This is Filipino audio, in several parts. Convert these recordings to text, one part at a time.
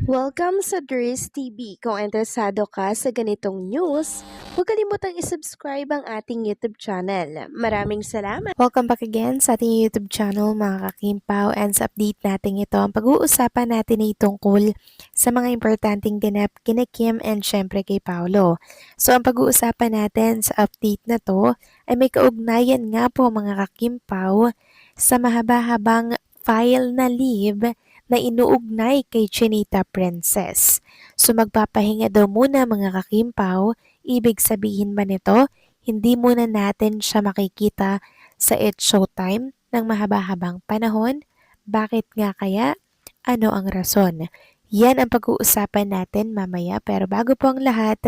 Welcome sa Dries TV. Kung interesado ka sa ganitong news, huwag kalimutang isubscribe ang ating YouTube channel. Maraming salamat! Welcome back again sa ating YouTube channel mga kakimpaw, and sa update natin ito, ang pag-uusapan natin ay tungkol sa mga importanteng ganap kina Kim and syempre kay Paolo. So ang pag-uusapan natin sa update na to ay may kaugnayan nga po mga kakimpaw sa mahaba-habang file na leave na inuugnay kay Chinita Princess. So magpapahinga daw muna mga kakimpaw, ibig sabihin ba nito, hindi muna natin siya makikita sa It's Showtime ng mahaba-habang panahon? Bakit nga kaya? Ano ang rason? Yan ang pag-uusapan natin mamaya, pero bago po ang lahat,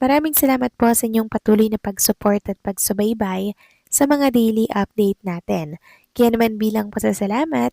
maraming salamat po sa inyong patuloy na pag-support at pagsubaybay sa mga daily update natin. Kaya naman bilang pasasalamat,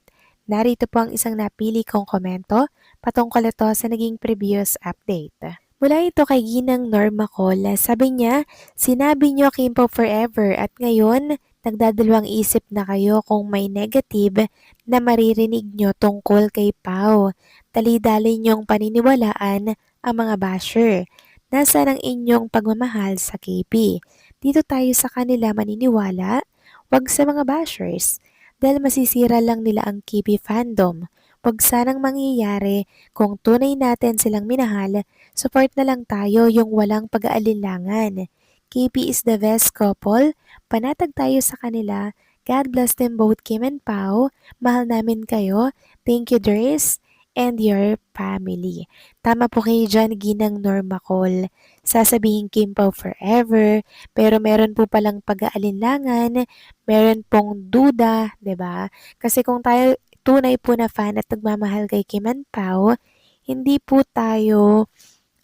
narito po ang isang napili kong komento patungkol ito sa naging previous update. Mula ito kay Ginang Norma Cola, sabi niya, sinabi niyo Kimpo forever at ngayon nagdadalawang isip na kayo kung may negative na maririnig nyo tungkol kay Pao. Dali-dali niyong paniniwalaan ang mga basher. Nasaan ang inyong pagmamahal sa KP? Dito tayo sa kanila maniniwala, wag sa mga bashers. Dahil masisira lang nila ang KP fandom. Wag sanang mangyayari kung tunay natin silang minahal, support na lang tayo yung walang pag-aalinlangan. KP is the best couple, panatag tayo sa kanila. God bless them both Kim and Pao. Mahal namin kayo. Thank you Dres and your family. Tama po kayo dyan, Ginang Norma Cole. Sasabihin Kim Pao forever, pero meron po palang pag-aalinlangan, meron pong duda, 'di ba? Kasi kung tayo tunay po na fan at nagmamahal kay Kim and Pao, hindi po tayo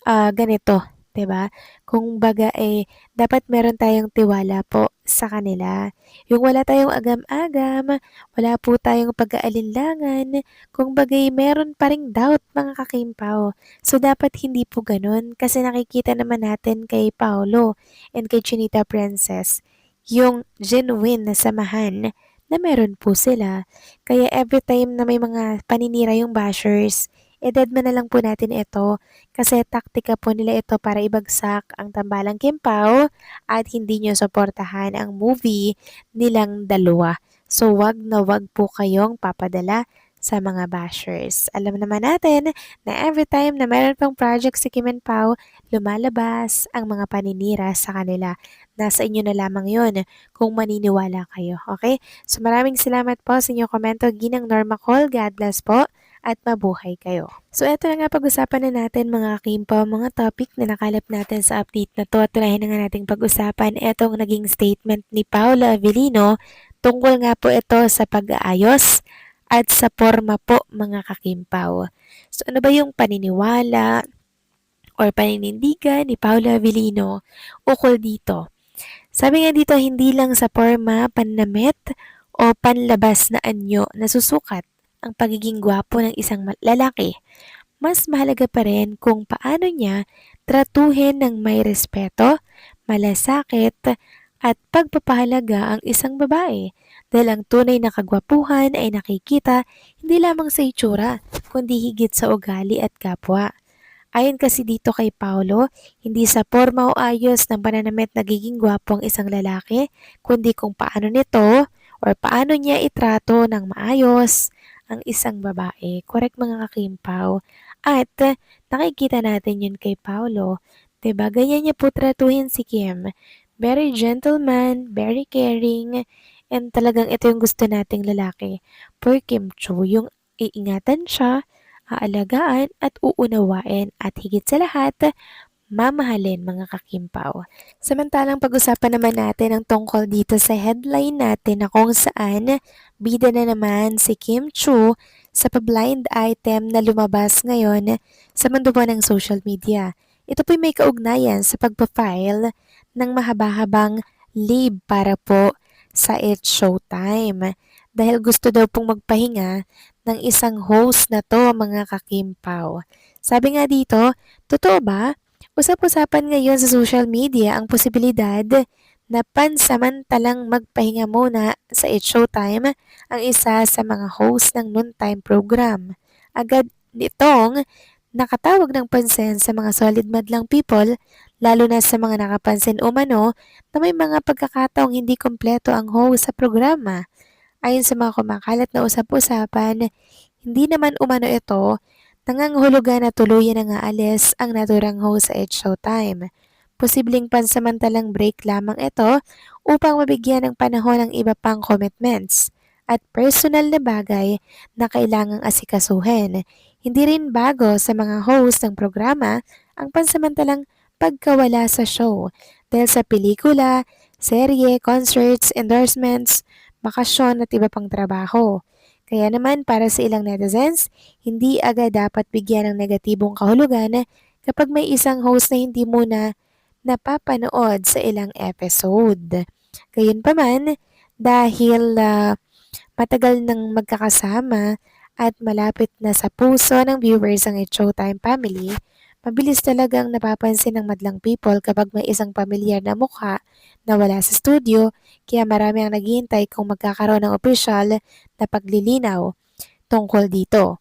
ganito, 'di ba? Kung baga dapat meron tayong tiwala po sa kanila. Yung wala tayong agam-agam, wala po tayong pag-aalinlangan, kung bagay meron pa ring doubt mga kakimpaw. So dapat hindi po ganun kasi nakikita naman natin kay Paolo and kay Chinita Princess yung genuine na samahan na meron po sila. Kaya every time na may mga paninira yung bashers, edadman na lang po natin ito kasi taktika po nila ito para ibagsak ang tambalang Kimpaw at hindi nyo suportahan ang movie nilang dalawa. So wag na wag po kayong papadala sa mga bashers. Alam naman natin na every time na meron pang project si Kim and Pao, lumalabas ang mga paninira sa kanila. Nasa inyo na lamang yon kung maniniwala kayo. Okay? So maraming salamat po sa inyong komento. Ginang Norma Cole. God bless po at mabuhay kayo. So eto na nga pag-usapan na natin mga kakimpa, mga topic na nakalap natin sa update na to at tunahin na nga nating pag-usapan etong naging statement ni Paula Avellino tungkol nga po ito sa pag-aayos at sa forma po mga kakimpaw. So ano ba yung paniniwala or paninindigan ni Paula Avellino ukol dito? Sabi nga dito, hindi lang sa forma, pananamit o panlabas na anyo nasusukat ang pagiging gwapo ng isang lalaki. Mas mahalaga pa rin kung paano niya tratuhin ng may respeto, malasakit, at pagpapahalaga ang isang babae. Dahil ang tunay na kagwapuhan ay nakikita hindi lamang sa itsura, kundi higit sa ugali at kapwa. Ayon kasi dito kay Paolo, hindi sa forma o ayos ng pananamit nagiging gwapo ang isang lalaki, kundi kung paano nito or paano niya itrato ng maayos ang isang babae. Correct mga kakimpaw. At nakikita natin yun kay Paolo. 'Di ba? Ganyan niya po tratuhin si Kim. Very gentleman, very caring, and talagang ito yung gusto nating lalaki. For Kim Cho, yung iingatan siya, aalagaan at uunawain at higit sa lahat, mamahalin mga kakimpaw. Samantalang pag-usapan naman natin ang tungkol dito sa headline natin na kung saan bida na naman si Kim Chu sa pa-blind item na lumabas ngayon sa mundo po ng social media. Ito po'y may kaugnayan sa pagpa-file ng mahaba-habang leave para po sa It's Showtime. Dahil gusto daw pong magpahinga ng isang host na to mga kakimpaw. Sabi nga dito, totoo ba? Usap-usapan ngayon sa social media ang posibilidad na pansamantalang magpahinga muna sa It's Showtime ang isa sa mga host ng noontime program. Agad nitong nakatawag ng pansin sa mga solid madlang people, lalo na sa mga nakapansin umano na may mga pagkakataong hindi kompleto ang host sa programa. Ayon sa mga kumakalat na usap-usapan, hindi naman umano ito nangangahulugan na tuluyan na aalis ang naturang host sa It's Showtime. Posibleng pansamantalang break lamang ito upang mabigyan ng panahon ng iba pang commitments at personal na bagay na kailangang asikasuhin. Hindi rin bago sa mga host ng programa ang pansamantalang pagkawala sa show dahil sa pelikula, serye, concerts, endorsements, bakasyon at iba pang trabaho. Kaya naman para sa ilang netizens, hindi agad dapat bigyan ng negatibong kahulugan kapag may isang host na hindi muna napapanood sa ilang episode. Gayunpaman, dahil matagal nang magkakasama at malapit na sa puso ng viewers ang It's Showtime family, mabilis talagang napapansin ng madlang people kapag may isang pamilyar na mukha na wala sa studio, kaya marami ang naghihintay kung magkakaroon ng opisyal na paglilinaw tungkol dito.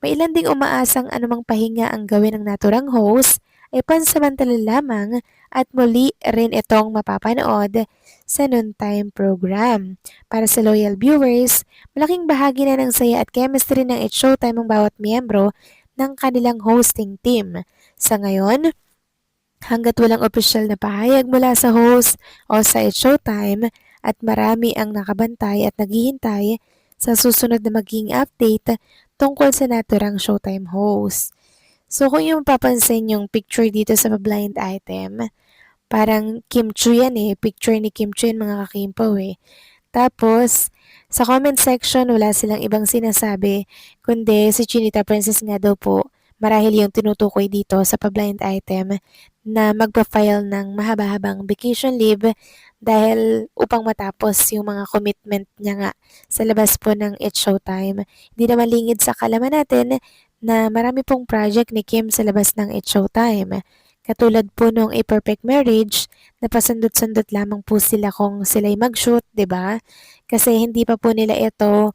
May ilan ding umaasang anumang pahinga ang gawin ng naturang host ay pansamantala lamang at muli rin itong mapapanood sa noontime program. Para sa loyal viewers, malaking bahagi na ng saya at chemistry ng It's Showtime ang bawat miyembro ng kanilang hosting team. Sa ngayon, hanggat walang opisyal na pahayag mula sa host o sa It's Showtime at marami ang nakabantay at naghihintay sa susunod na maging update tungkol sa naturang Showtime host. So kung yung papansin yung picture dito sa blind item, parang Kim Chu yan picture ni Kim Chu yan mga kakimpaw Tapos, sa comment section wala silang ibang sinasabi, kundi si Chinita Princess nga daw po, marahil yung tinutukoy dito sa pa-blind item na magpa-file ng mahaba-habang vacation leave dahil upang matapos yung mga commitment niya nga sa labas po ng It's Showtime. Hindi naman lingid sa kalaman natin na marami pong project ni Kim sa labas ng It's Showtime. Katulad po nung A Perfect Marriage, napasundot-sundot lamang po sila kung sila'y mag-shoot, 'di ba? Kasi hindi pa po nila ito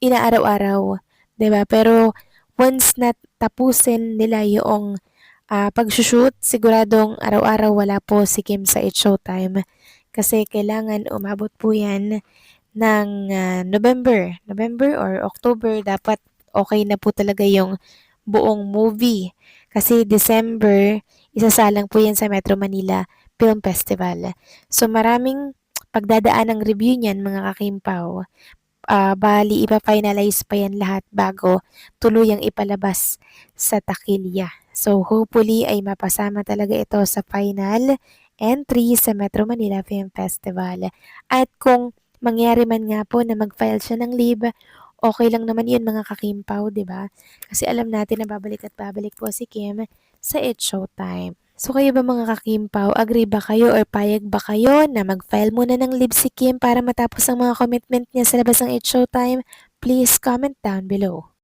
inaaraw-araw, 'di ba? Pero once na tapusin nila yung pag-shoot, siguradong araw-araw wala po si Kim sa It's Showtime. Kasi kailangan umabot po yan ng November or October, dapat okay na po talaga yung buong movie. Kasi December, isasalang po yan sa Metro Manila Film Festival. So maraming pagdadaan ng review niyan mga kakimpaw. Bali ipa-finalize pa yan lahat bago tuluyang ipalabas sa takilya. So hopefully ay mapasama talaga ito sa final entry sa Metro Manila Film Festival. At kung mangyari man nga po na mag-file siya ng leave, okay lang naman yun mga kakimpaw, di ba? Kasi alam natin na babalik at babalik po si Kim sa It's Showtime. So kayo ba mga kakimpaw, agree ba kayo or payag ba kayo na mag-file muna ng leave si Kim para matapos ang mga commitment niya sa labas ng It's Showtime? Please comment down below.